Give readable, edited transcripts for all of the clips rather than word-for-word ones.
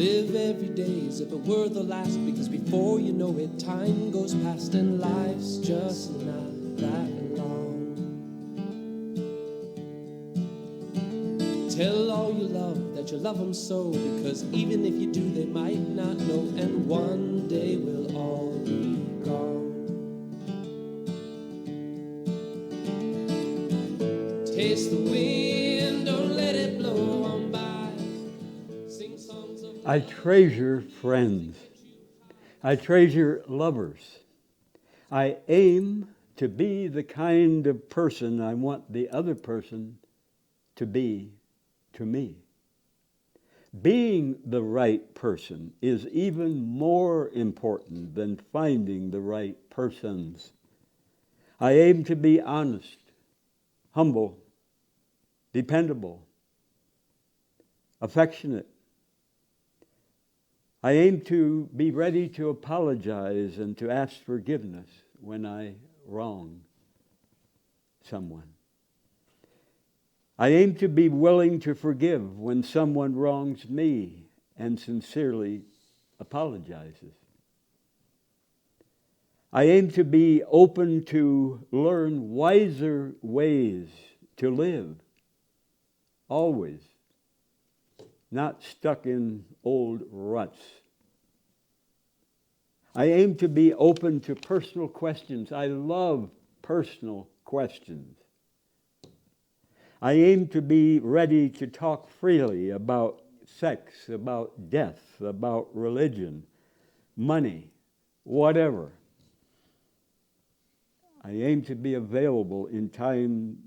Live every day as if it were the last, because before you know it, time goes past and life's just not that long. Tell all you love that you love them so, because even if you do, they might not know, and one day we'll all be gone. Taste the wind, don't let it blow on by. Sing songs of I treasure friends. I treasure lovers. I aim to be the kind of person I want the other person to be to me. Being the right person is even more important than finding the right persons. I aim to be honest, humble, dependable, affectionate. I aim to be ready to apologize and to ask forgiveness when I wrong someone. I aim to be willing to forgive when someone wrongs me and sincerely apologizes. I aim to be open to learn wiser ways to live, always, not stuck in old ruts. I aim to be open to personal questions. I love personal questions. I aim to be ready to talk freely about sex, about death, about religion, money, whatever. I aim to be available in times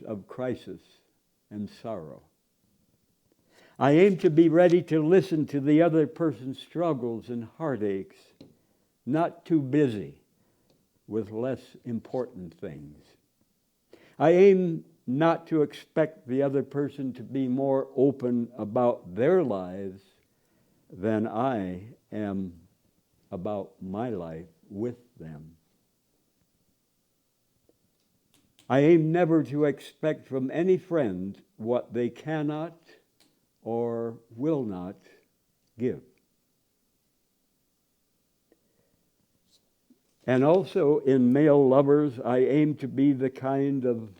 of crisis and sorrow. I aim to be ready to listen to the other person's struggles and heartaches, not too busy with less important things. I aim not to expect the other person to be more open about their lives than I am about my life with them. I aim never to expect from any friend what they cannot or will not give. And also in male lovers, I aim to be the kind of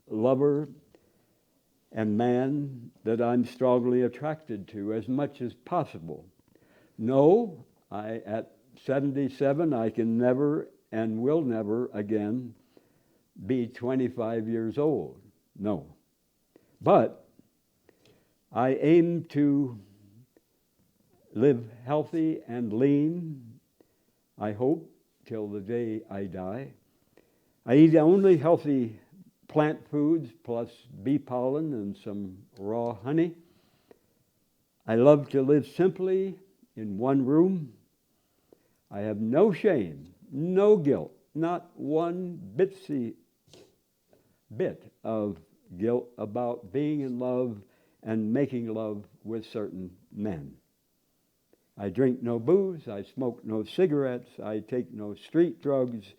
lover and man that I'm strongly attracted to as much as possible. No, at 77, I can never and will never again be 25 years old. No. But I aim to live healthy and lean, I hope, till the day I die. I eat only healthy plant foods plus bee pollen and some raw honey. I love to live simply in one room. I have no shame, no guilt, not one bitsy bit of guilt about being in love and making love with certain men. I drink no booze, I smoke no cigarettes, I take no street drugs,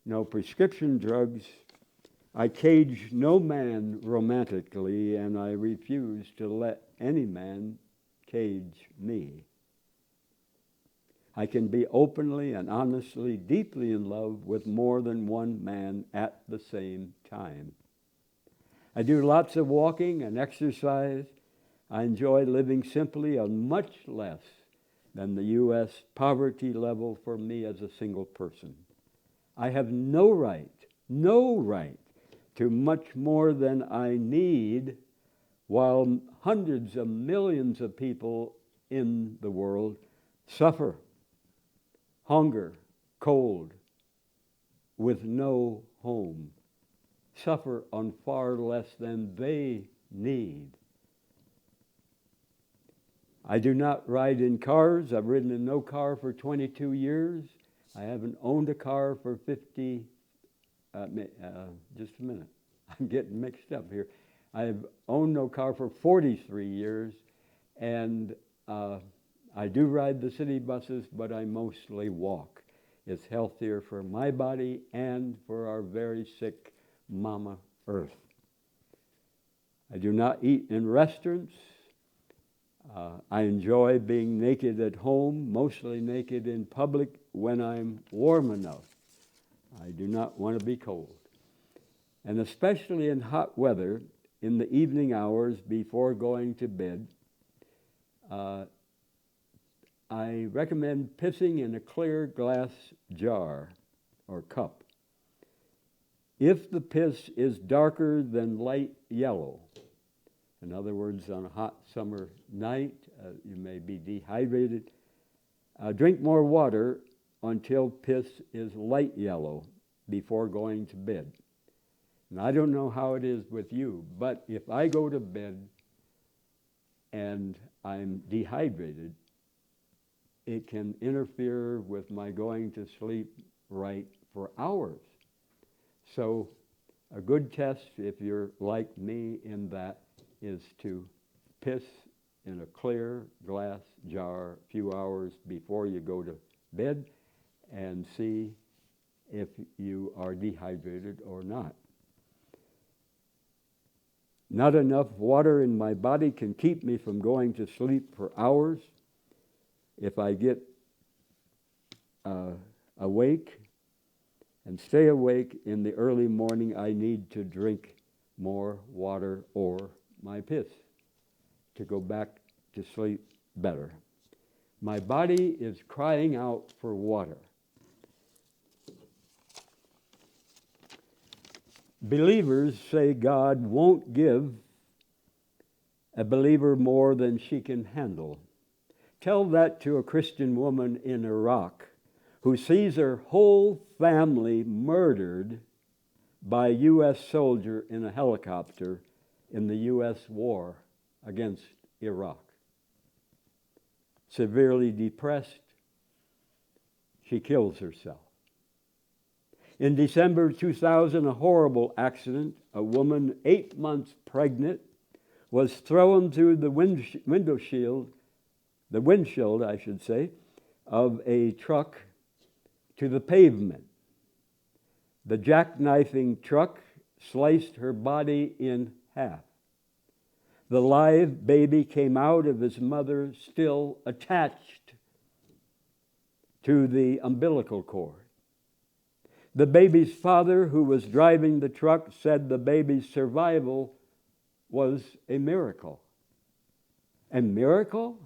no prescription drugs. I cage no man romantically, and I refuse to let any man cage me. I can be openly and honestly, deeply in love with more than one man at the same time. I do lots of walking and exercise. I enjoy living simply on much less than the U.S. poverty level for me as a single person. I have no right to much more than I need, while hundreds of millions of people in the world suffer hunger, cold, with no home, suffer on far less than they need. I do not ride in cars. I've ridden in no car for 22 years. I haven't owned a car for 50 just a minute. I'm getting mixed up here. I've owned no car for 43 years, and I do ride the city buses, but I mostly walk. It's healthier for my body and for our very sick Mama Earth. I do not eat in restaurants. I enjoy being naked at home, mostly naked in public when I'm warm enough. I do not want to be cold. And especially in hot weather, in the evening hours before going to bed, I recommend pissing in a clear glass jar or cup. If the piss is darker than light yellow, in other words, on a hot summer night, you may be dehydrated, drink more water until piss is light yellow before going to bed. And I don't know how it is with you, but if I go to bed and I'm dehydrated, it can interfere with my going to sleep right for hours. So a good test, if you're like me in that, is to piss in a clear glass jar a few hours before you go to bed and see if you are dehydrated or not. Not enough water in my body can keep me from going to sleep for hours. If I get awake and stay awake in the early morning, I need to drink more water or my piss to go back to sleep better. My body is crying out for water. Believers say God won't give a believer more than she can handle. Tell that to a Christian woman in Iraq who sees her whole family murdered by a U.S. soldier in a helicopter in the U.S. war against Iraq. Severely depressed, she kills herself. In December 2000, a horrible accident. A woman 8 months pregnant was thrown through the windshield, of a truck to the pavement. The jackknifing truck sliced her body in half. The live baby came out of his mother still attached to the umbilical cord. The baby's father, who was driving the truck, said the baby's survival was a miracle. A miracle?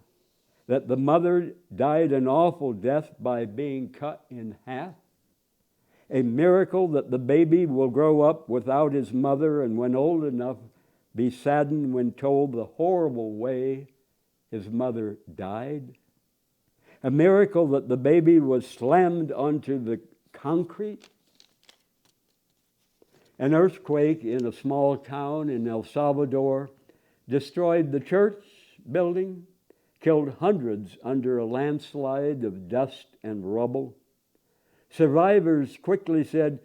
That the mother died an awful death by being cut in half? A miracle that the baby will grow up without his mother and when old enough be saddened when told the horrible way his mother died? A miracle that the baby was slammed onto the concrete? An earthquake in a small town in El Salvador destroyed the church building, killed hundreds under a landslide of dust and rubble. Survivors quickly said,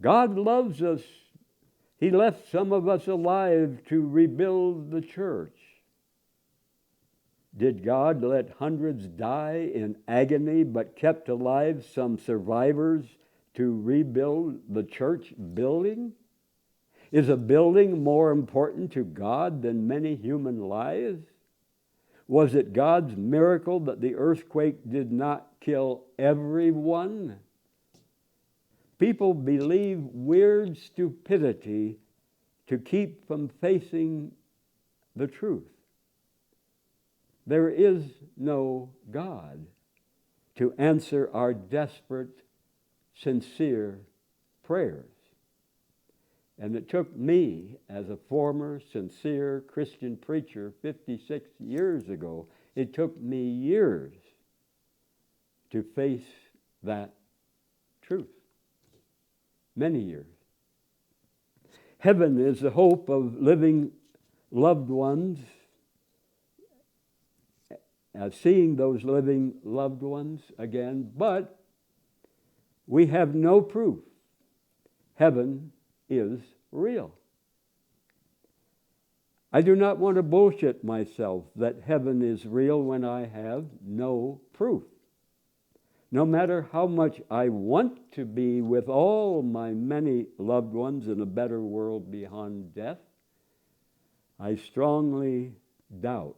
God loves us. He left some of us alive to rebuild the church. Did God let hundreds die in agony but kept alive some survivors to rebuild the church building? Is a building more important to God than many human lives? Was it God's miracle that the earthquake did not kill everyone? People believe weird stupidity to keep from facing the truth. There is no God to answer our desperate, sincere prayers. And it took me, as a former sincere Christian preacher 56 years ago, it took me years to face that truth. Many years. Heaven is the hope of living loved ones, seeing those living loved ones again, but we have no proof heaven is real. I do not want to bullshit myself that heaven is real when I have no proof. No matter how much I want to be with all my many loved ones in a better world beyond death, I strongly doubt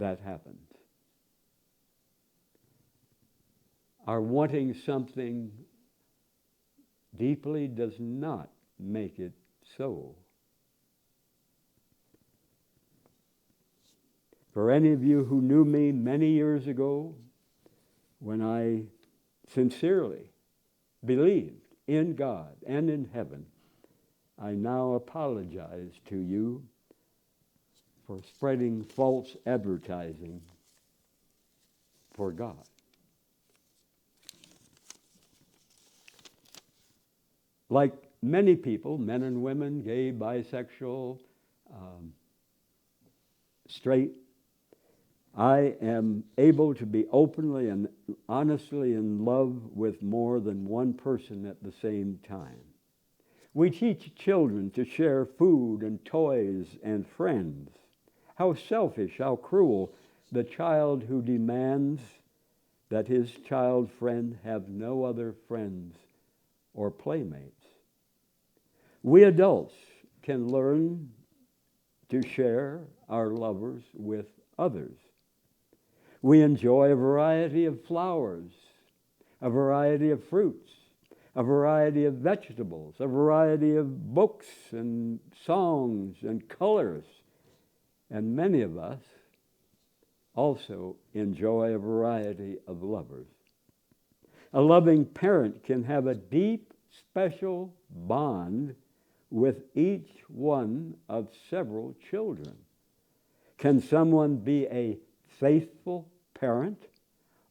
that happens. Our wanting something deeply does not make it so. For any of you who knew me many years ago, when I sincerely believed in God and in heaven, I now apologize to you for spreading false advertising for God. Like many people, men and women, gay, bisexual, straight, I am able to be openly and honestly in love with more than one person at the same time. We teach children to share food and toys and friends. How selfish, how cruel the child who demands that his child friend have no other friends or playmates. We adults can learn to share our lovers with others. We enjoy a variety of flowers, a variety of fruits, a variety of vegetables, a variety of books and songs and colors. And many of us also enjoy a variety of lovers. A loving parent can have a deep, special bond with each one of several children. Can someone be a faithful parent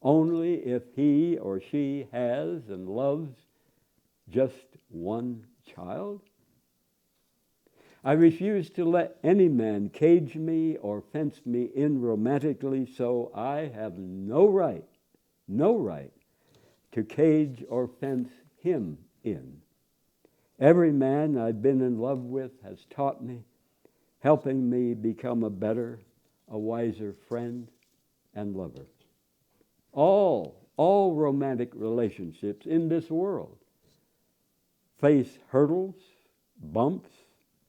only if he or she has and loves just one child? I refuse to let any man cage me or fence me in romantically, so I have no right to cage or fence him in. Every man I've been in love with has taught me, helping me become a better, a wiser friend and lover. All romantic relationships in this world face hurdles, bumps,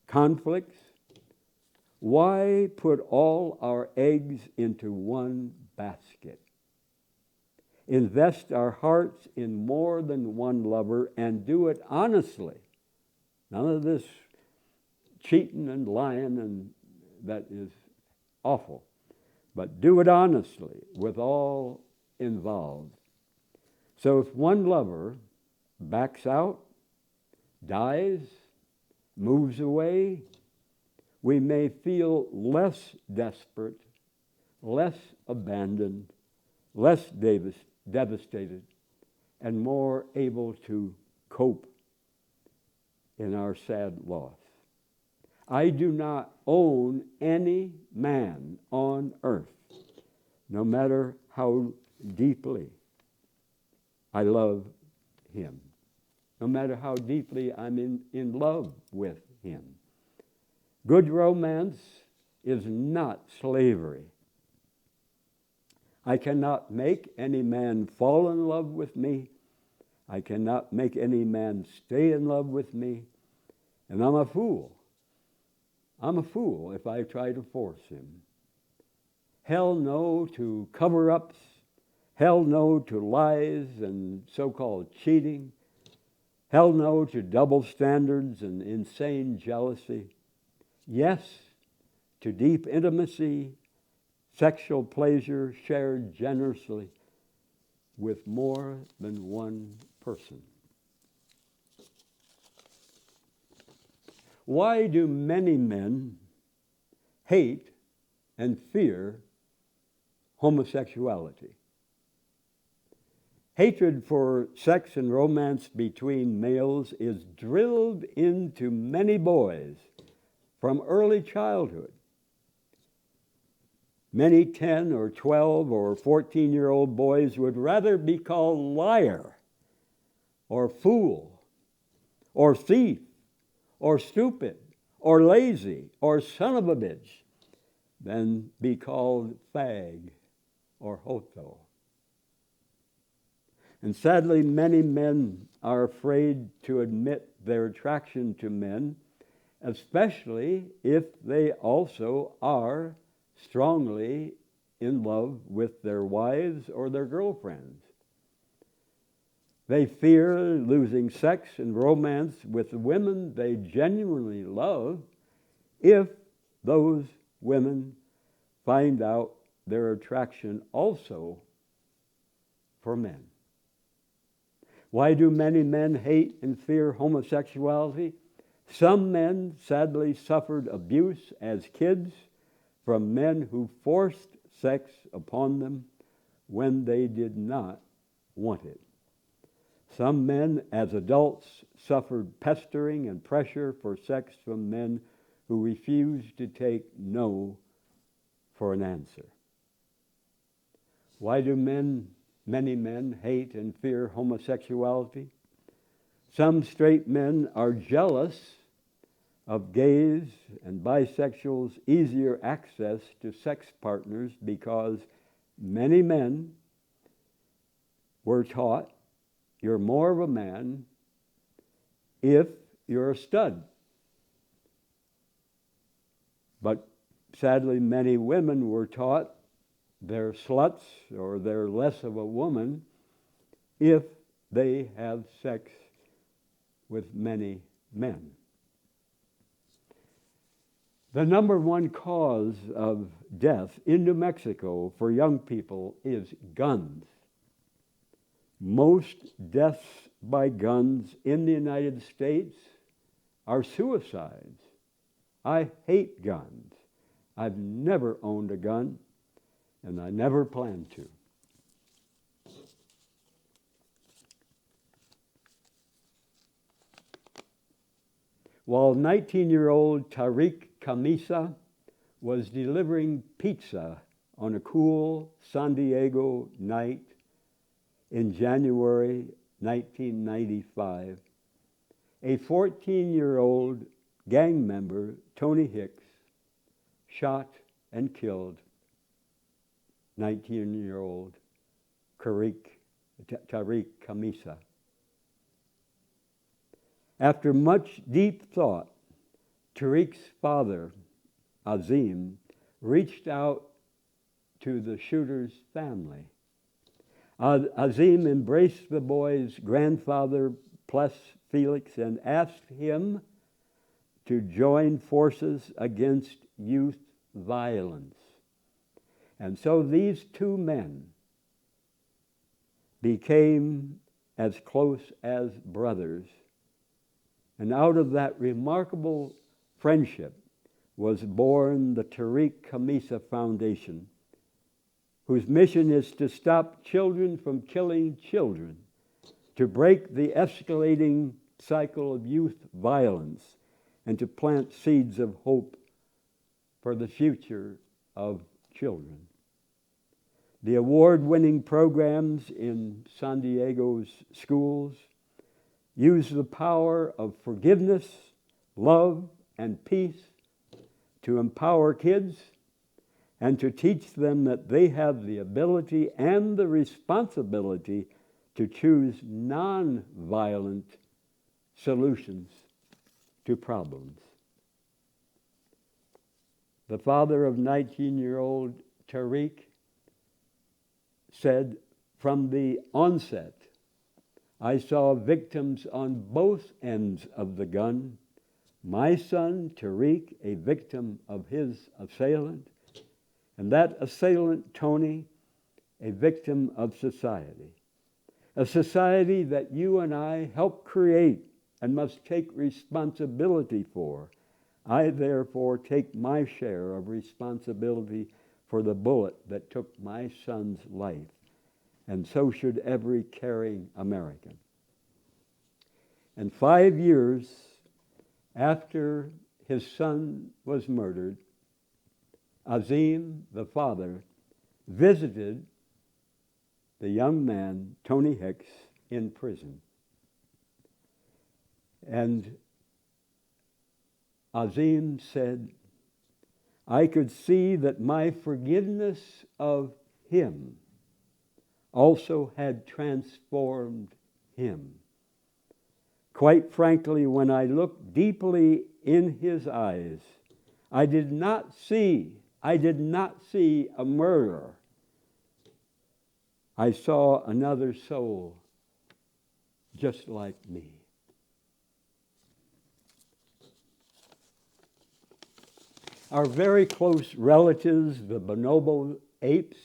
conflicts. Why put all our eggs into one basket? Invest our hearts in more than one lover and do it honestly. None of this cheating and lying, and that is awful. But do it honestly with all involved. So if one lover backs out, dies, moves away, we may feel less desperate, less abandoned, less devastated, and more able to cope in our sad loss. I do not own any man on earth, no matter how deeply I love him, no matter how deeply I'm in love with him. Good romance is not slavery. I cannot make any man fall in love with me. I cannot make any man stay in love with me. And I'm a fool. I'm a fool if I try to force him. Hell no to cover-ups. Hell no to lies and so-called cheating. Hell no to double standards and insane jealousy. Yes to deep intimacy, sexual pleasure shared generously with more than one person. Why do many men hate and fear homosexuality? Hatred for sex and romance between males is drilled into many boys from early childhood. Many 10 or 12 or 14-year-old boys would rather be called liar or fool or thief or stupid or lazy or son of a bitch than be called fag or hoto. And sadly, many men are afraid to admit their attraction to men, especially if they also are strongly in love with their wives or their girlfriends. They fear losing sex and romance with the women they genuinely love if those women find out their attraction also for men. Why do many men hate and fear homosexuality? Some men sadly suffered abuse as kids from men who forced sex upon them when they did not want it. Some men as adults suffered pestering and pressure for sex from men who refused to take no for an answer. Why do many men hate and fear homosexuality? Some straight men are jealous of gays and bisexuals' easier access to sex partners because many men were taught you're more of a man if you're a stud. But sadly, many women were taught they're sluts or they're less of a woman if they have sex with many men. The number one cause of death in New Mexico for young people is guns. Most deaths by guns in the United States are suicides. I hate guns. I've never owned a gun, and I never plan to. While 19-year-old Tariq Camisa was delivering pizza on a cool San Diego night in January 1995, a 14-year-old gang member, Tony Hicks, shot and killed 19-year-old Tariq Camisa. After much deep thought, Tariq's father, Azim, reached out to the shooter's family. Azim embraced the boy's grandfather, plus Felix, and asked him to join forces against youth violence. And so these two men became as close as brothers. And out of that remarkable friendship was born the Tariq Camisa Foundation, whose mission is to stop children from killing children, to break the escalating cycle of youth violence, and to plant seeds of hope for the future of children. The award-winning programs in San Diego's schools use the power of forgiveness, love, and peace to empower kids and to teach them that they have the ability and the responsibility to choose non-violent solutions to problems. The father of 19-year-old Tariq said, "From the onset, I saw victims on both ends of the gun. My son, Tariq, a victim of his assailant, and that assailant, Tony, a victim of society. A society that you and I helped create and must take responsibility for. I therefore take my share of responsibility for the bullet that took my son's life, and so should every caring American." And 5 years after his son was murdered, Azim, the father, visited the young man, Tony Hicks, in prison. And Azim said, "I could see that my forgiveness of him also had transformed him. Quite frankly, when I looked deeply in his eyes, I did not see a murderer. I saw another soul just like me. Our very close relatives, the bonobo apes,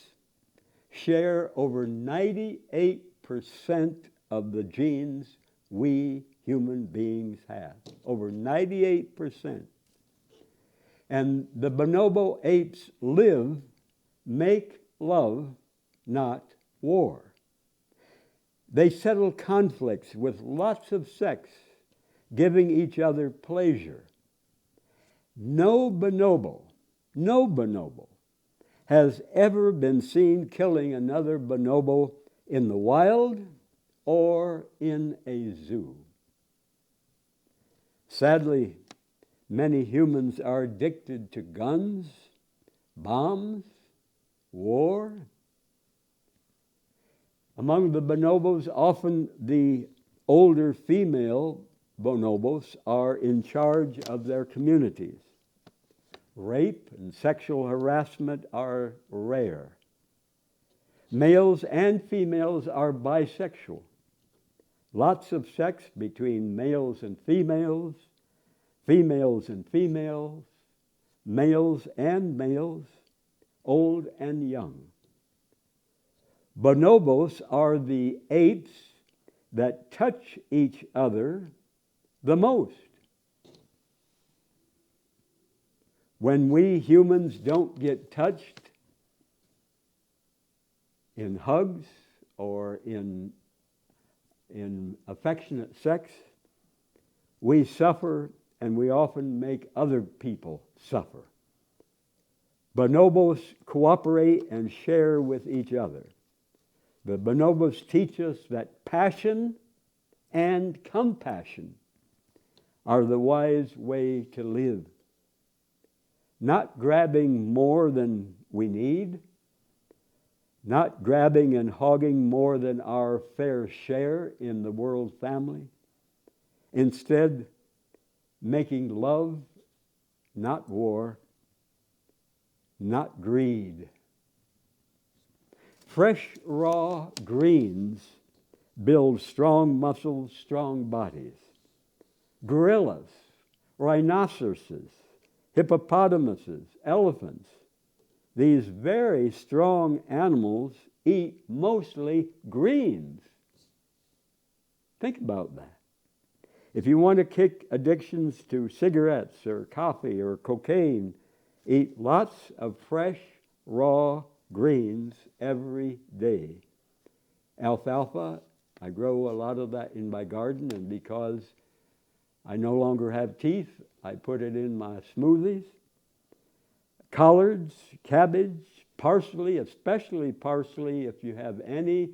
share over 98% of the genes we human beings have. Over 98%. And the bonobo apes make love, not war. They settle conflicts with lots of sex, giving each other pleasure. No bonobo has ever been seen killing another bonobo in the wild or in a zoo. Sadly, many humans are addicted to guns, bombs, war. Among the bonobos, often the older female bonobos are in charge of their communities. Rape and sexual harassment are rare. Males and females are bisexual. Lots of sex between males and females, females and females, males and males, old and young. Bonobos are the apes that touch each other the most. When we humans don't get touched in hugs or in affectionate sex, we suffer, and we often make other people suffer. Bonobos cooperate and share with each other. The bonobos teach us that passion and compassion are the wise way to live. Not grabbing more than we need, not grabbing and hogging more than our fair share in the world family. Instead, making love, not war, not greed. Fresh, raw greens build strong muscles, strong bodies. Gorillas, rhinoceroses, hippopotamuses, elephants, these very strong animals eat mostly greens. Think about that. If you want to kick addictions to cigarettes or coffee or cocaine, eat lots of fresh, raw greens every day. Alfalfa, I grow a lot of that in my garden, and because I no longer have teeth, I put it in my smoothies. Collards, cabbage, parsley, especially parsley if you have any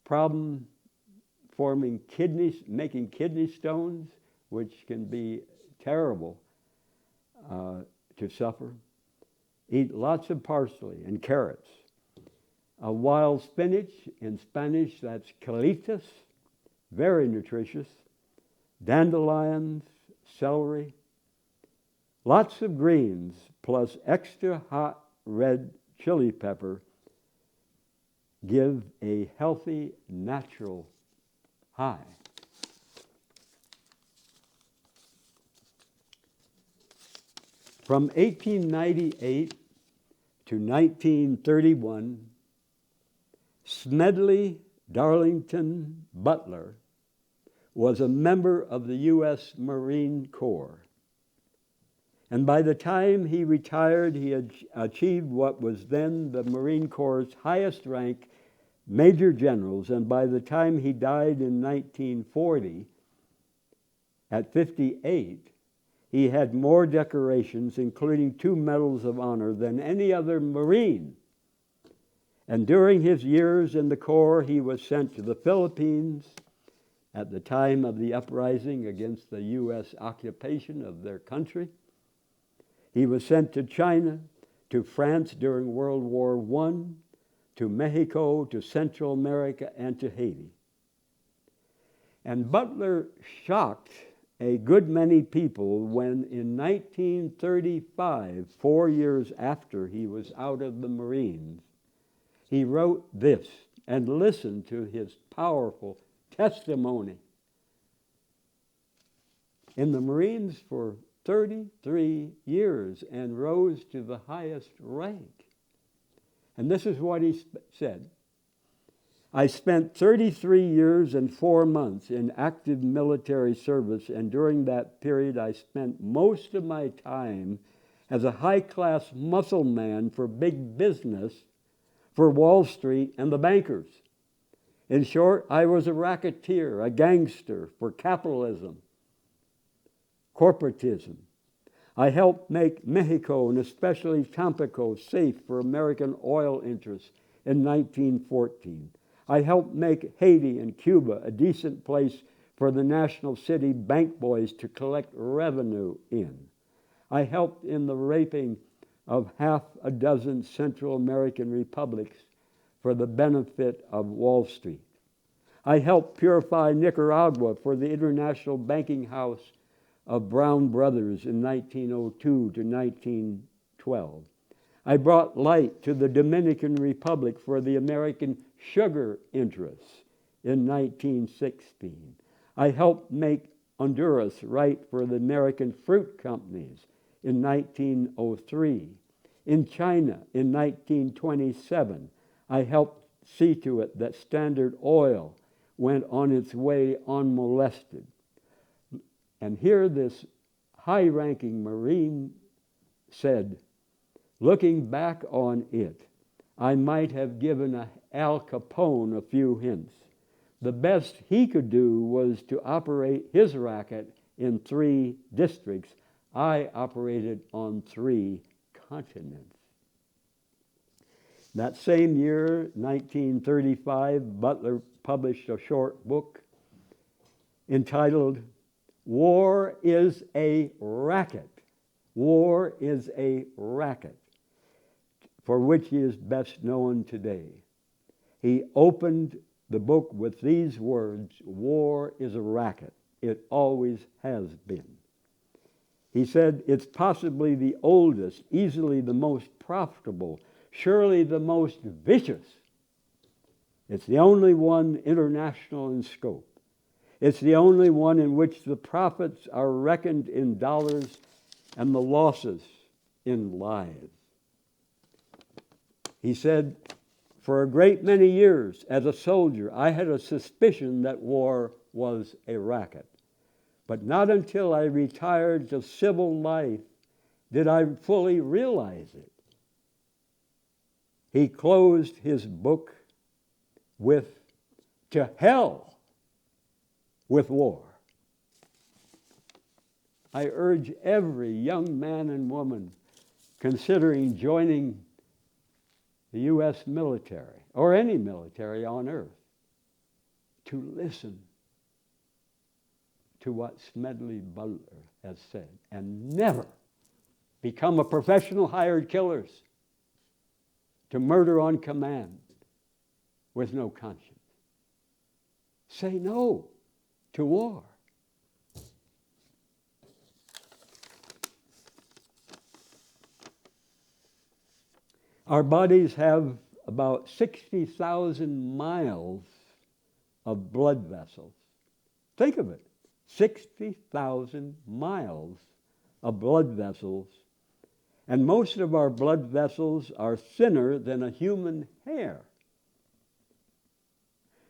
problem making kidney stones, which can be terrible to suffer. Eat lots of parsley and carrots. Wild spinach, in Spanish that's colitas, very nutritious. Dandelions, celery. Lots of greens plus extra hot red chili pepper give a healthy, natural high. From 1898 to 1931, Smedley Darlington Butler was a member of the U.S. Marine Corps. And by the time he retired, he had achieved what was then the Marine Corps' highest rank, Major Generals. And by the time he died in 1940, at 58, he had more decorations, including 2 Medals of Honor, than any other Marine. And during his years in the Corps, he was sent to the Philippines at the time of the uprising against the U.S. occupation of their country. He was sent to China, to France during World War I, to Mexico, to Central America, and to Haiti. And Butler shocked a good many people when in 1935, 4 years after he was out of the Marines, he wrote this and listen to his powerful testimony. In the Marines for 33 years and rose to the highest rank. And this is what he said. I spent 33 years and 4 months in active military service, and during that period I spent most of my time as a high-class muscle man for big business, for Wall Street and the bankers. In short, I was a racketeer, a gangster for capitalism, corporatism. I helped make Mexico, and especially Tampico, safe for American oil interests in 1914. I helped make Haiti and Cuba a decent place for the National City bank boys to collect revenue in. I helped in the raping of half a dozen Central American republics for the benefit of Wall Street. I helped purify Nicaragua for the International Banking House of Brown Brothers in 1902 to 1912. I brought light to the Dominican Republic for the American sugar interests in 1916. I helped make Honduras right for the American fruit companies in 1903. In China in 1927, I helped see to it that Standard Oil went on its way unmolested. And here this high-ranking Marine said, looking back on it, I might have given Al Capone a few hints. The best he could do was to operate his racket in 3 districts. I operated on 3 continents. That same year, 1935, Butler published a short book entitled War is a Racket. War is a Racket, for which he is best known today. He opened the book with these words, war is a racket. It always has been. He said, it's possibly the oldest, easily the most profitable, surely the most vicious. It's the only one international in scope. It's the only one in which the profits are reckoned in dollars and the losses in lives. He said, for a great many years as a soldier, I had a suspicion that war was a racket. But not until I retired to civil life did I fully realize it. He closed his book with, to hell with war. I urge every young man and woman considering joining the U.S. military, or any military on earth, to listen to what Smedley Butler has said, and never become a professional hired killers to murder on command with no conscience. Say no to war. Our bodies have about 60,000 miles of blood vessels. Think of it, 60,000 miles of blood vessels. And most of our blood vessels are thinner than a human hair.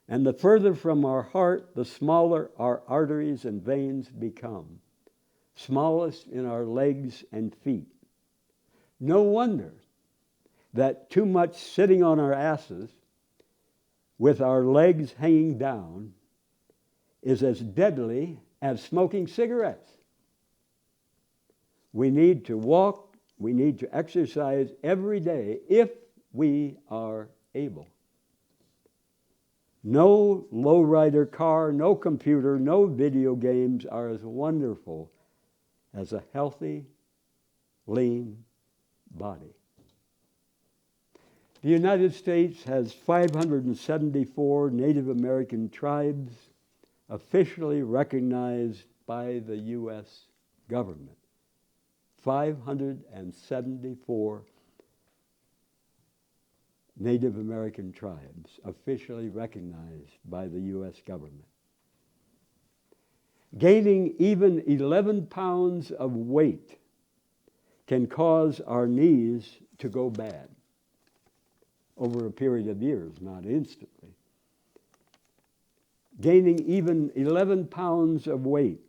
And the further from our heart, the smaller our arteries and veins become, smallest in our legs and feet. No wonder that too much sitting on our asses with our legs hanging down is as deadly as smoking cigarettes. We need to walk, we need to exercise every day if we are able. No lowrider car, no computer, no video games are as wonderful as a healthy, lean body. The United States has 574 Native American tribes officially recognized by the U.S. government. 574 Native American tribes officially recognized by the U.S. government. Gaining even 11 pounds of weight can cause our knees to go bad over a period of years, not instantly. Gaining even 11 pounds of weight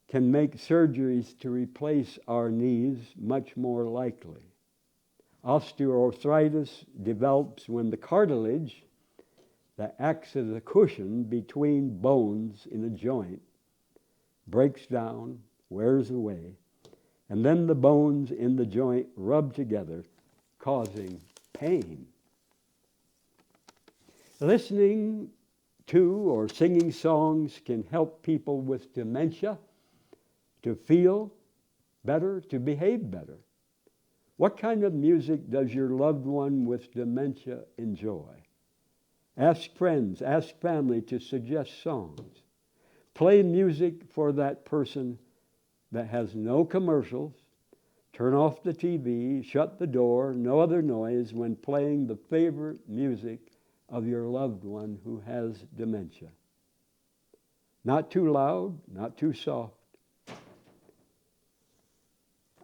can make surgeries to replace our knees much more likely. Osteoarthritis develops when the cartilage that acts as a cushion between bones in a joint breaks down, wears away, and then the bones in the joint rub together, causing pain. Listening to or singing songs can help people with dementia to feel better, to behave better. What kind of music does your loved one with dementia enjoy? Ask friends, ask family to suggest songs. Play music for that person that has no commercials. Turn off the TV, shut the door, no other noise when playing the favorite music of your loved one who has dementia. Not too loud, not too soft.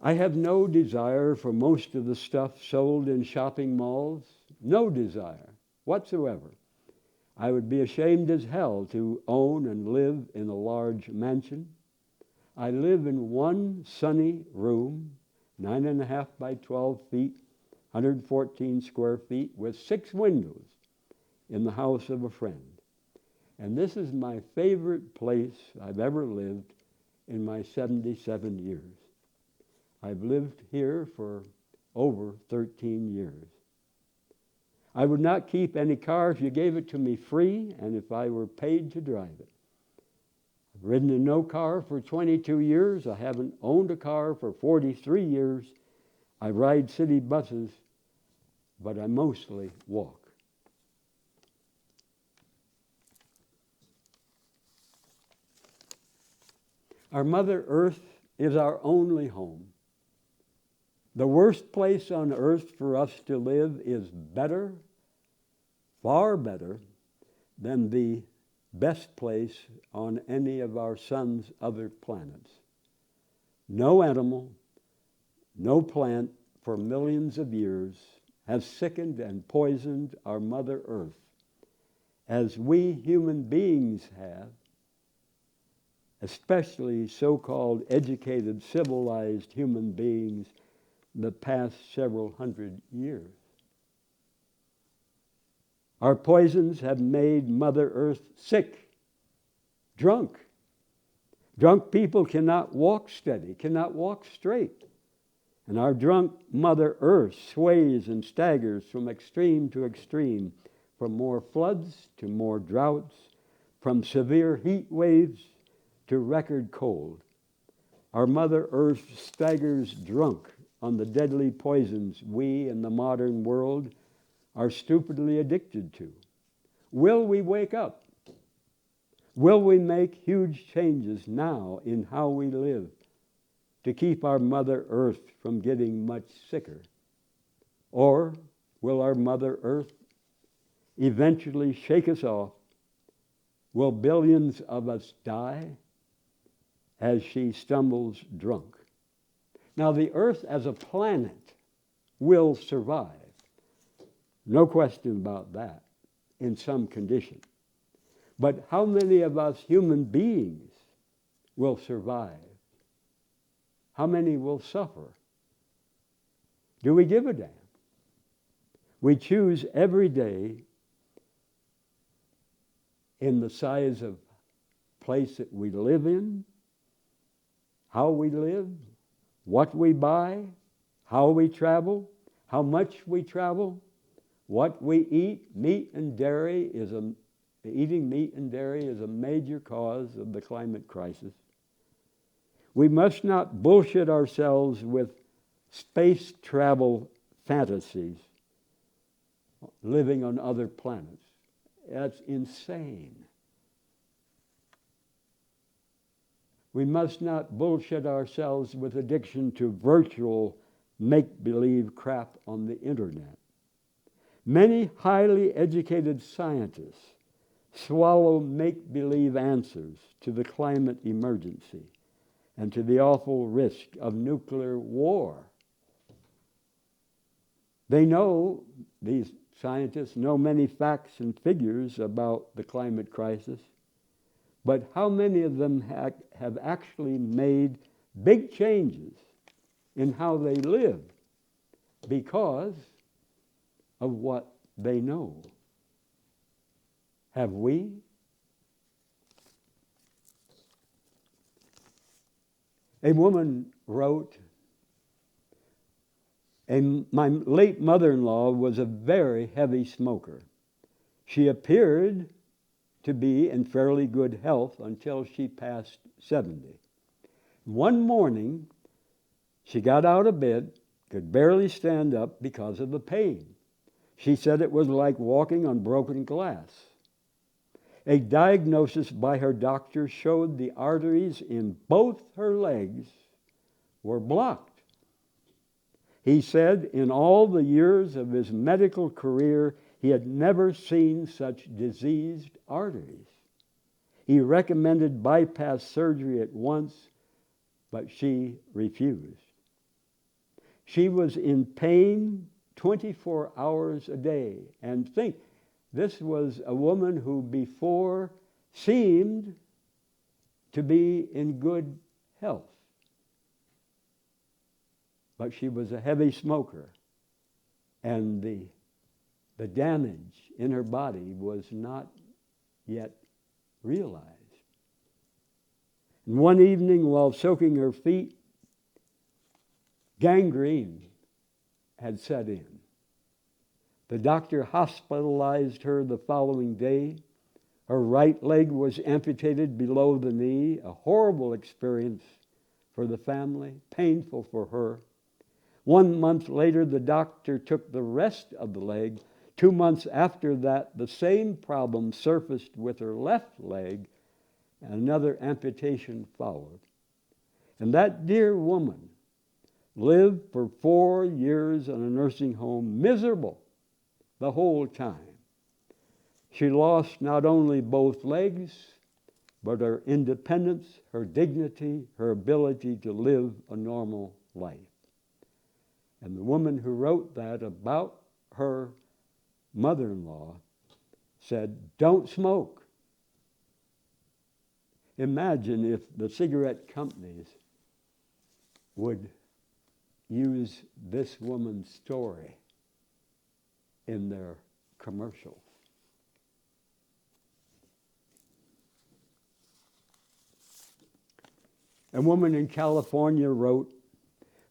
I have no desire for most of the stuff sold in shopping malls. No desire whatsoever. I would be ashamed as hell to own and live in a large mansion. I live in one sunny room, 9.5 by 12 feet, 114 square feet, with 6 windows in the house of a friend. And this is my favorite place I've ever lived in my 77 years. I've lived here for over 13 years. I would not keep any car if you gave it to me free and if I were paid to drive it. I've ridden in no car for 22 years. I haven't owned a car for 43 years. I ride city buses, but I mostly walk. Our Mother Earth is our only home. The worst place on earth for us to live is better, far better, than the best place on any of our sun's other planets. No animal, no plant for millions of years has sickened and poisoned our Mother Earth as we human beings have, especially so-called educated, civilized human beings the past several hundred years. Our poisons have made Mother Earth sick, drunk. Drunk people cannot walk steady, cannot walk straight. And our drunk Mother Earth sways and staggers from extreme to extreme, from more floods to more droughts, from severe heat waves to record cold. Our Mother Earth staggers drunk on the deadly poisons we in the modern world are stupidly addicted to. Will we wake up? Will we make huge changes now in how we live to keep our Mother Earth from getting much sicker? Or will our Mother Earth eventually shake us off? Will billions of us die as she stumbles drunk? Now, the Earth as a planet will survive. No question about that, in some condition. But how many of us human beings will survive? How many will suffer? Do we give a damn? We choose every day in the size of place that we live in, how we live, what we buy, how we travel, how much we travel, what we eat. Eating meat and dairy is a major cause of the climate crisis. We must not bullshit ourselves with space travel fantasies, living on other planets. That's insane. We must not bullshit ourselves with addiction to virtual make-believe crap on the internet. Many highly educated scientists swallow make-believe answers to the climate emergency and to the awful risk of nuclear war. They know, these scientists know many facts and figures about the climate crisis, but how many of them have actually made big changes in how they live because of what they know? Have we? A woman wrote, my late mother-in-law was a very heavy smoker. She appeared to be in fairly good health until she passed 70. One morning, she got out of bed, could barely stand up because of the pain. She said it was like walking on broken glass. A diagnosis by her doctor showed the arteries in both her legs were blocked. He said in all the years of his medical career, he had never seen such diseased arteries. He recommended bypass surgery at once, but she refused. She was in pain 24 hours a day. And think, this was a woman who before seemed to be in good health. But she was a heavy smoker, and the damage in her body was not yet realized. And one evening while soaking her feet, gangrene had set in. The doctor hospitalized her the following day. Her right leg was amputated below the knee, a horrible experience for the family, painful for her. 1 month later, the doctor took the rest of the leg. 2 months after that, the same problem surfaced with her left leg, and another amputation followed. And that dear woman lived for 4 years in a nursing home, miserable the whole time. She lost not only both legs, but her independence, her dignity, her ability to live a normal life. And the woman who wrote that about her mother-in-law said, "Don't smoke." Imagine if the cigarette companies would use this woman's story in their commercials. A woman in California wrote,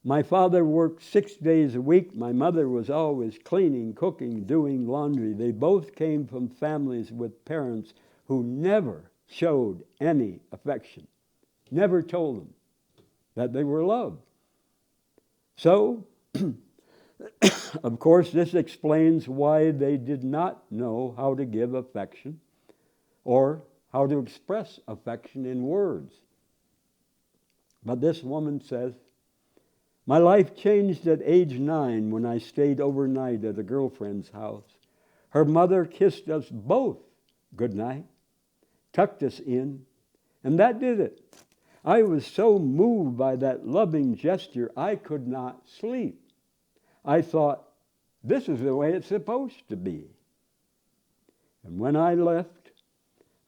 "My father worked 6 days a week. My mother was always cleaning, cooking, doing laundry. They both came from families with parents who never showed any affection, never told them that they were loved. So, of course, this explains why they did not know how to give affection or how to express affection in words." But this woman says, "My life changed at age 9 when I stayed overnight at a girlfriend's house. Her mother kissed us both goodnight, tucked us in, and that did it. I was so moved by that loving gesture, I could not sleep. I thought, this is the way it's supposed to be. And when I left,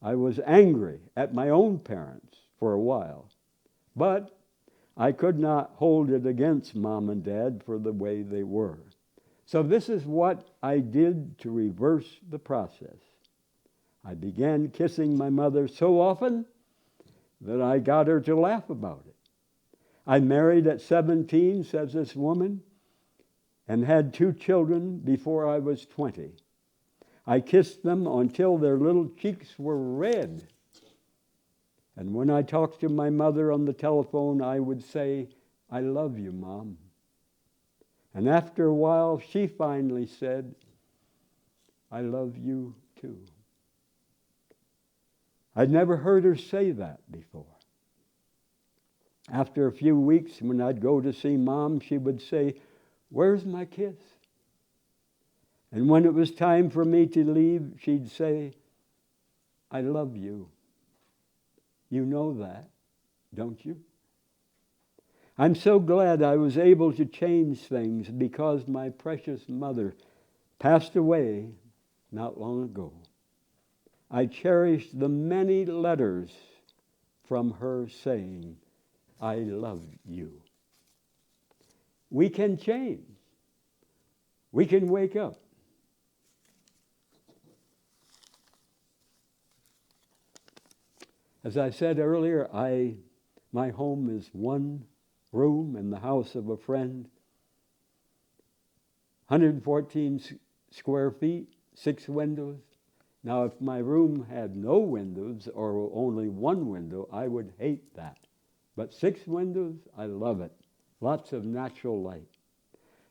I was angry at my own parents for a while. But I could not hold it against Mom and Dad for the way they were. So this is what I did to reverse the process. I began kissing my mother so often that I got her to laugh about it. I married at 17, says this woman, and had 2 children before I was 20. I kissed them until their little cheeks were red. And when I talked to my mother on the telephone, I would say, 'I love you, Mom.' And after a while, she finally said, 'I love you too.'" I'd never heard her say that before. After a few weeks, when I'd go to see Mom, she would say, "Where's my kiss?" And when it was time for me to leave, she'd say, I love you. You know that, don't you? I'm so glad I was able to change things because my precious mother passed away not long ago. I cherish the many letters from her saying, I love you. We can change. We can wake up. As I said earlier, my home is one room in the house of a friend, 114 square feet, 6 windows. Now, if my room had no windows or only one window, I would hate that. But 6 windows, I love it. Lots of natural light.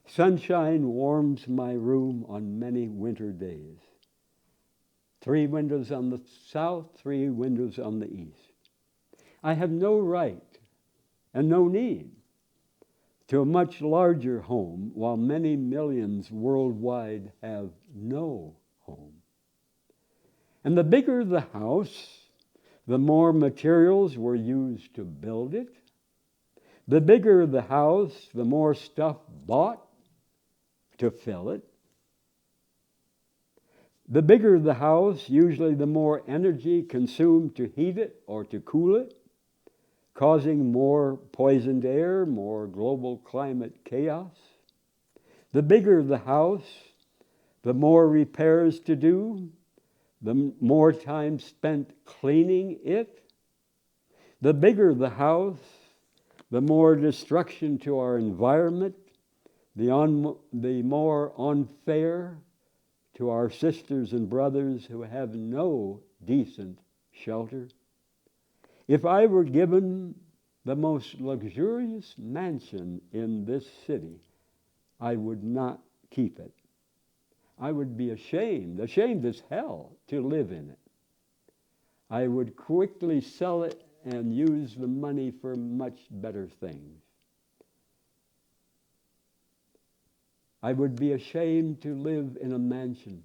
Sunshine warms my room on many winter days. 3 windows on the south, 3 windows on the east. I have no right and no need to a much larger home, while many millions worldwide have no home. And the bigger the house, the more materials were used to build it. The bigger the house, the more stuff bought to fill it. The bigger the house, usually the more energy consumed to heat it or to cool it, causing more poisoned air, more global climate chaos. The bigger the house, the more repairs to do, the more time spent cleaning it. The bigger the house, the more destruction to our environment, the more unfair to our sisters and brothers who have no decent shelter. If I were given the most luxurious mansion in this city, I would not keep it. I would be ashamed as hell, to live in it. I would quickly sell it and use the money for much better things. I would be ashamed to live in a mansion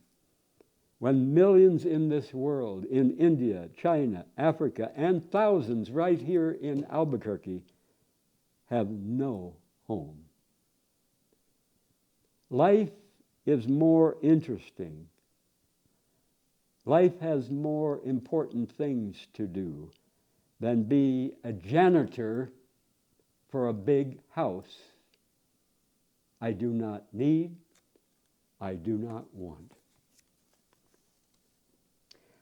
when millions in this world, in India, China, Africa, and thousands right here in Albuquerque, have no home. Life is more interesting. Life has more important things to do than be a janitor for a big house I do not need, I do not want.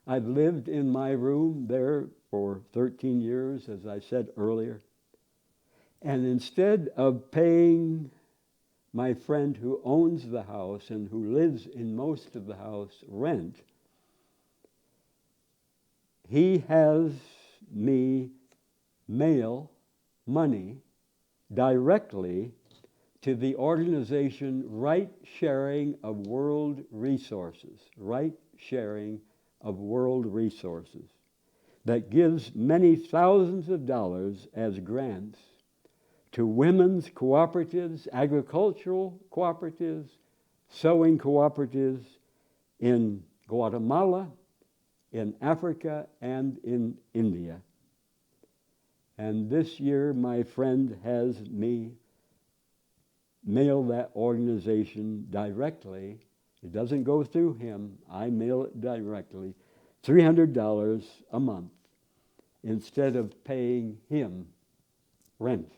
I've lived in my room there for 13 years, as I said earlier. And instead of paying my friend who owns the house and who lives in most of the house rent, he has me mail money directly to the organization Right Sharing of World Resources, Right Sharing of World Resources, that gives many thousands of dollars as grants to women's cooperatives, agricultural cooperatives, sewing cooperatives in Guatemala, in Africa, and in India. And this year, my friend has me mail that organization directly. It doesn't go through him. I mail it directly. $300 a month instead of paying him rent.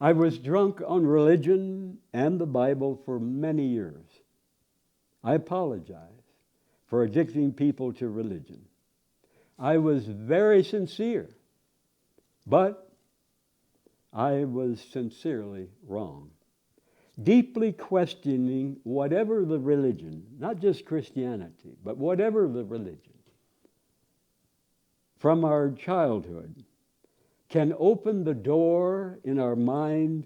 I was drunk on religion and the Bible for many years. I apologize for addicting people to religion. I was very sincere, but I was sincerely wrong. Deeply questioning whatever the religion, not just Christianity, but whatever the religion, from our childhood, can open the door in our mind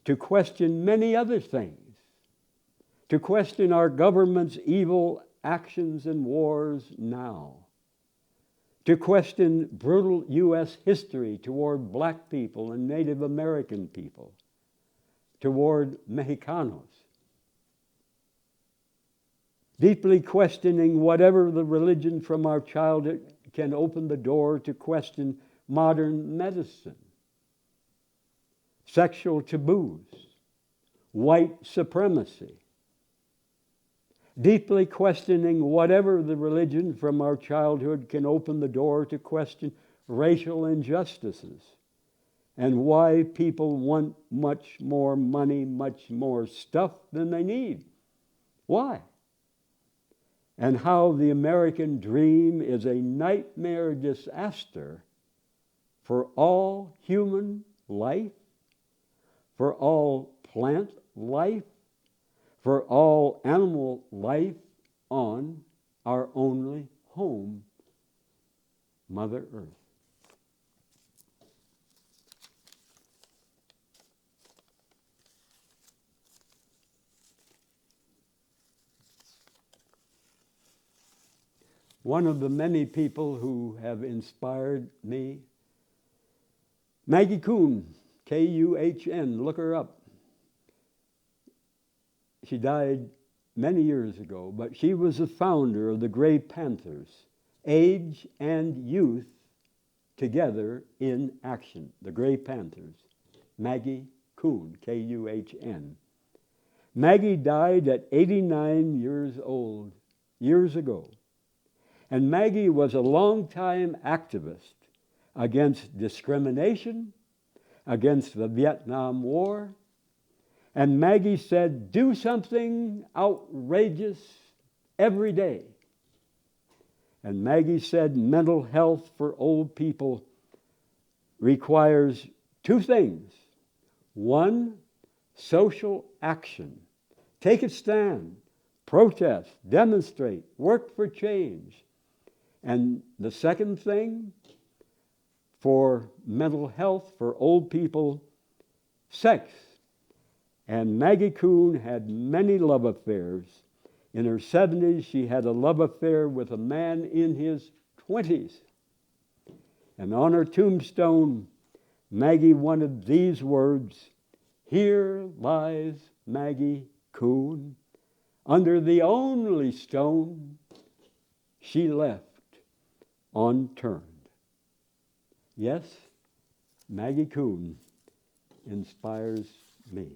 to question many other things, to question our government's evil actions and wars now, to question brutal U.S. history toward black people and Native American people, toward Mexicanos. Deeply questioning whatever the religion from our childhood can open the door to question modern medicine, sexual taboos, white supremacy. Deeply questioning whatever the religion from our childhood can open the door to question racial injustices and why people want much more money, much more stuff than they need. Why? And how the American dream is a nightmare disaster for all human life, for all plant life, for all animal life on our only home, Mother Earth. One of the many people who have inspired me, Maggie Kuhn, Kuhn, look her up. She died many years ago, but she was the founder of the Gray Panthers, age and youth together in action. The Gray Panthers, Maggie Kuhn, Kuhn. Maggie died at 89 years old, years ago. And Maggie was a longtime activist against discrimination, against the Vietnam War. And Maggie said, do something outrageous every day. And Maggie said mental health for old people requires two things. One, social action. Take a stand, protest, demonstrate, work for change. And the second thing, for mental health for old people, sex. And Maggie Kuhn had many love affairs. In her 70s, she had a love affair with a man in his 20s. And on her tombstone, Maggie wanted these words, "Here lies Maggie Kuhn, under the only stone she left unturned." Yes, Maggie Kuhn inspires me.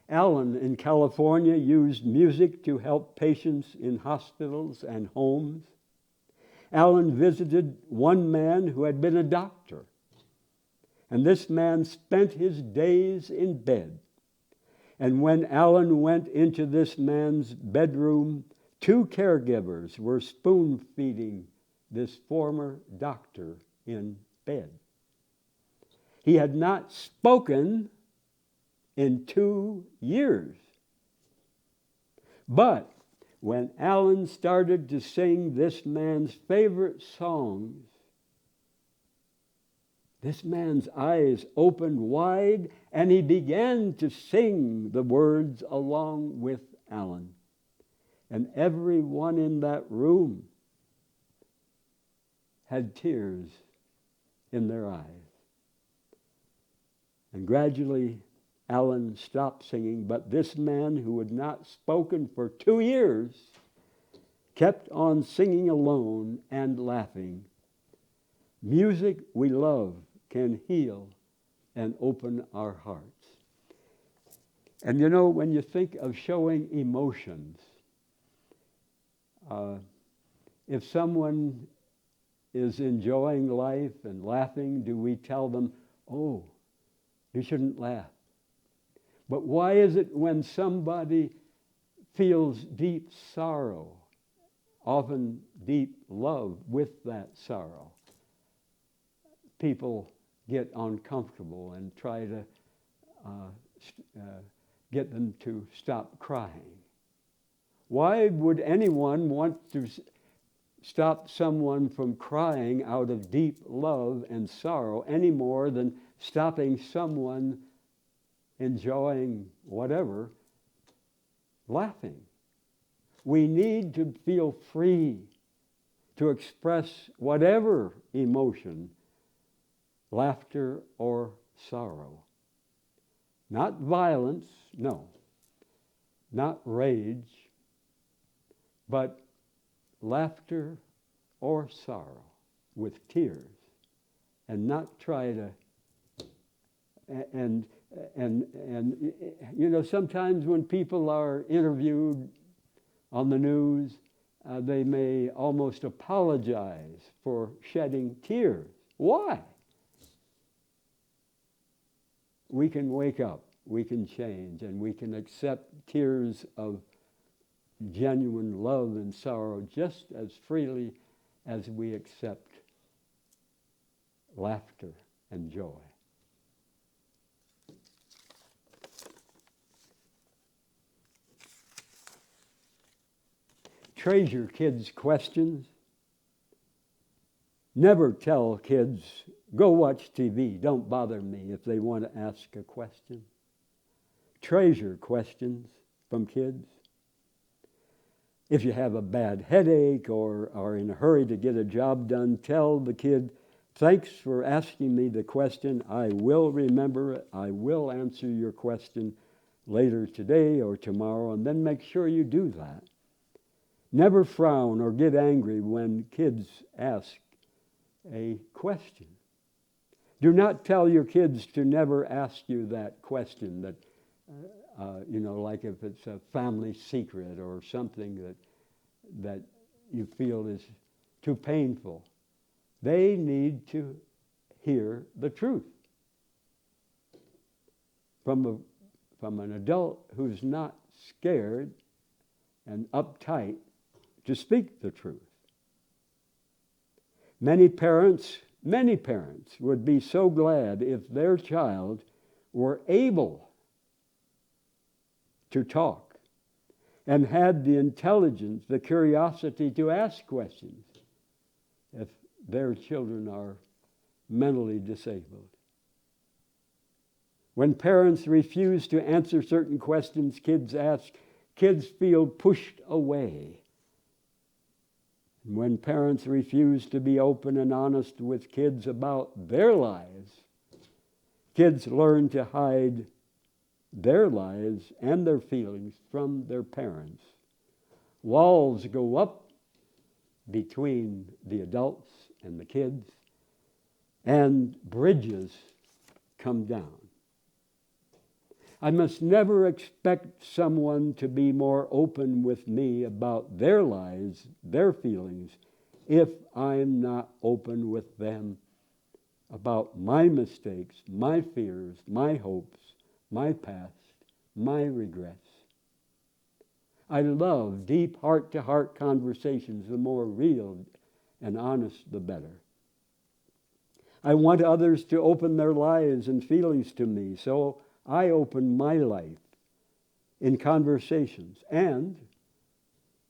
Alan in California used music to help patients in hospitals and homes. Alan visited one man who had been a doctor, and this man spent his days in bed. And when Alan went into this man's bedroom, two caregivers were spoon-feeding this former doctor in bed. He had not spoken in 2 years. But when Alan started to sing this man's favorite songs, this man's eyes opened wide and he began to sing the words along with Alan. And everyone in that room had tears in their eyes. And gradually, Alan stopped singing, but this man who had not spoken for 2 years kept on singing alone and laughing. Music we love can heal and open our hearts. And you know, when you think of showing emotions, if someone is enjoying life and laughing, do we tell them, "Oh, you shouldn't laugh"? But why is it when somebody feels deep sorrow, often deep love with that sorrow, people get uncomfortable and try to get them to stop crying? Why would anyone want to stop someone from crying out of deep love and sorrow any more than stopping someone enjoying whatever, laughing? We need to feel free to express whatever emotion, laughter or sorrow. Not violence, no. Not rage, but laughter or sorrow with tears, and not try to and you know, sometimes when people are interviewed on the news, they may almost apologize for shedding tears. Why? We can wake up, we can change, and we can accept tears of genuine love and sorrow just as freely as we accept laughter and joy. Treasure kids' questions. Never tell kids, go watch TV. Don't bother me if they want to ask a question. Treasure questions from kids. If you have a bad headache or are in a hurry to get a job done, tell the kid, thanks for asking me the question. I will remember it. I will answer your question later today or tomorrow, and then make sure you do that. Never frown or get angry when kids ask a question. Do not tell your kids to never ask you that question that, like if it's a family secret or something that you feel is too painful. They need to hear the truth from an adult who's not scared and uptight to speak the truth. Many parents would be so glad if their child were able to talk and had the intelligence, the curiosity to ask questions if their children are mentally disabled. When parents refuse to answer certain questions kids ask, kids feel pushed away. When parents refuse to be open and honest with kids about their lives, kids learn to hide their lives and their feelings from their parents. Walls go up between the adults and the kids, and bridges come down. I must never expect someone to be more open with me about their lives, their feelings, if I'm not open with them about my mistakes, my fears, my hopes, my past, my regrets. I love deep heart-to-heart conversations. The more real and honest, the better. I want others to open their lives and feelings to me, so I open my life in conversations and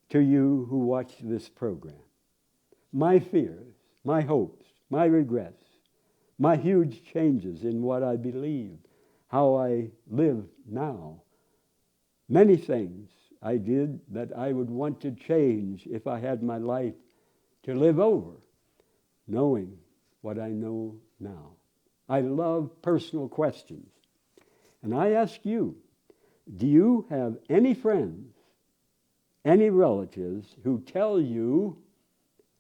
to you who watch this program. My fears, my hopes, my regrets, my huge changes in what I believe, how I live now. Many things I did that I would want to change if I had my life to live over, knowing what I know now. I love personal questions. And I ask you, do you have any friends, any relatives who tell you,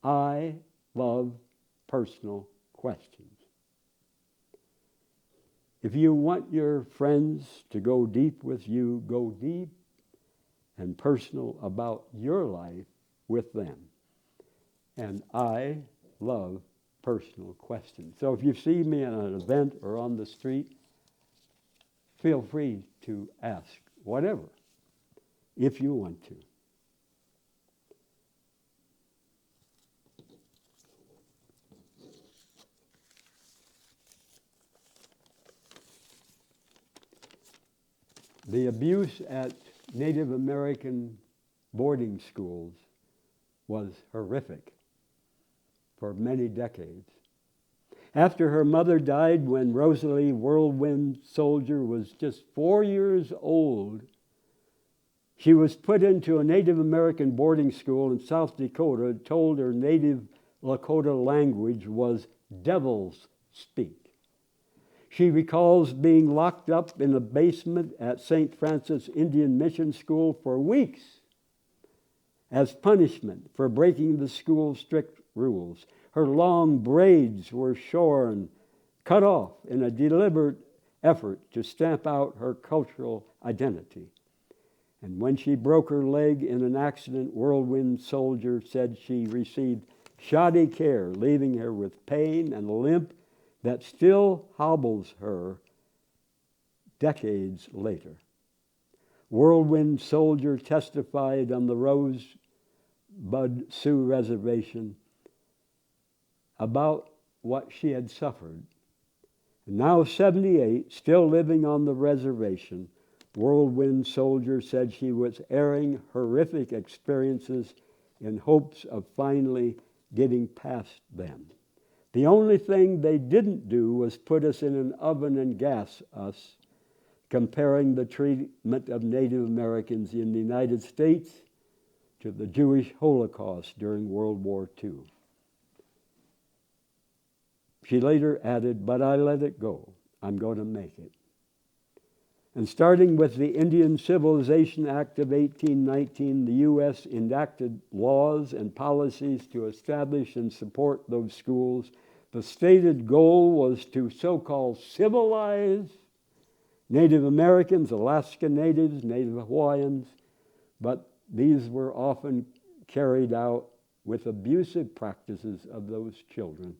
I love personal questions? If you want your friends to go deep with you, go deep and personal about your life with them. And I love personal questions. So if you see me at an event or on the street, feel free to ask whatever, if you want to. The abuse at Native American boarding schools was horrific for many decades. After her mother died when Rosalie Whirlwind Soldier was just 4 years old, she was put into a Native American boarding school in South Dakota, told her native Lakota language was devil's speak. She recalls being locked up in a basement at St. Francis Indian Mission School for weeks as punishment for breaking the school's strict rules. Her long braids were shorn, cut off in a deliberate effort to stamp out her cultural identity. And when she broke her leg in an accident, Whirlwind Soldier said she received shoddy care, leaving her with pain and a limp that still hobbles her decades later. Whirlwind Soldier testified on the Rosebud Sioux Reservation about what she had suffered. Now 78, still living on the reservation, Whirlwind Soldier said she was airing horrific experiences in hopes of finally getting past them. The only thing they didn't do was put us in an oven and gas us, comparing the treatment of Native Americans in the United States to the Jewish Holocaust during World War II. She later added, "But I let it go. I'm going to make it." And starting with the Indian Civilization Act of 1819, the U.S. enacted laws and policies to establish and support those schools. The stated goal was to so-called civilize Native Americans, Alaska Natives, Native Hawaiians, but these were often carried out with abusive practices of those children.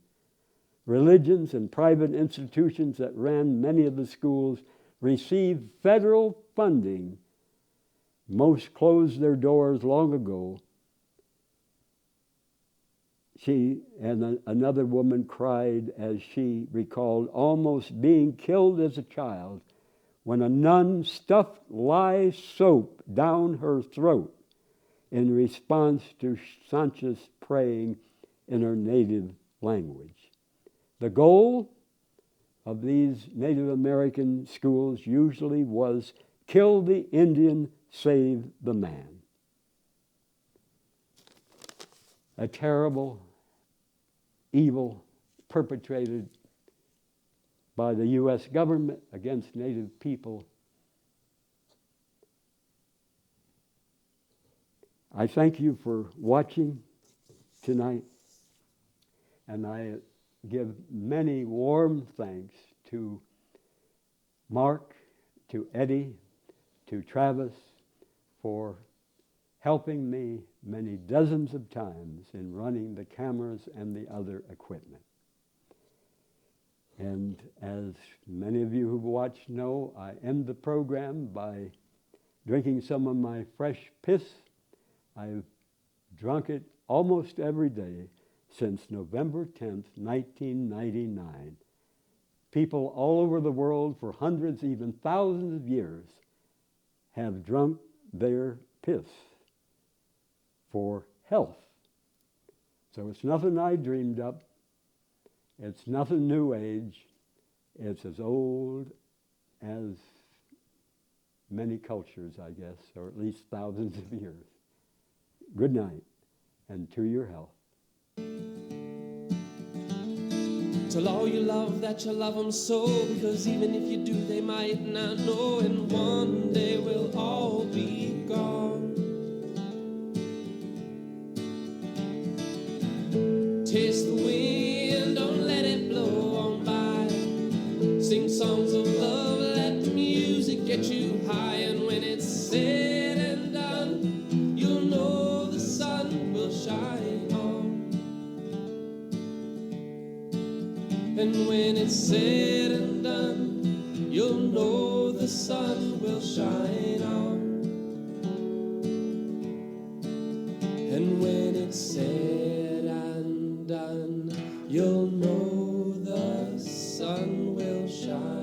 Religions and private institutions that ran many of the schools received federal funding. Most closed their doors long ago. She and another woman cried as she recalled almost being killed as a child when a nun stuffed lye soap down her throat in response to Sanchez praying in her native language. The goal of these Native American schools usually was kill the Indian, save the man. A terrible evil perpetrated by the U.S. government against Native people. I thank you for watching tonight, and I give many warm thanks to Mark, to Eddie, to Travis for helping me many dozens of times in running the cameras and the other equipment. And as many of you who've watched know, I end the program by drinking some of my fresh piss. I've drunk it almost every day since November 10th, 1999. People all over the world for hundreds, even thousands of years have drunk their piss for health. So it's nothing I dreamed up. It's nothing new age. It's as old as many cultures, I guess, or at least thousands of years. Good night, and to your health. Tell all you love that you love them so, because even if you do, they might not know, and one day we'll all be gone. Taste the wind, don't let it blow on by. Sing songs of love, let the music get you high, and when it's said and done, you'll know the sun will shine on. And when it's said and done, you'll know the sun will shine on. And when it's said and done, you'll know the sun will shine.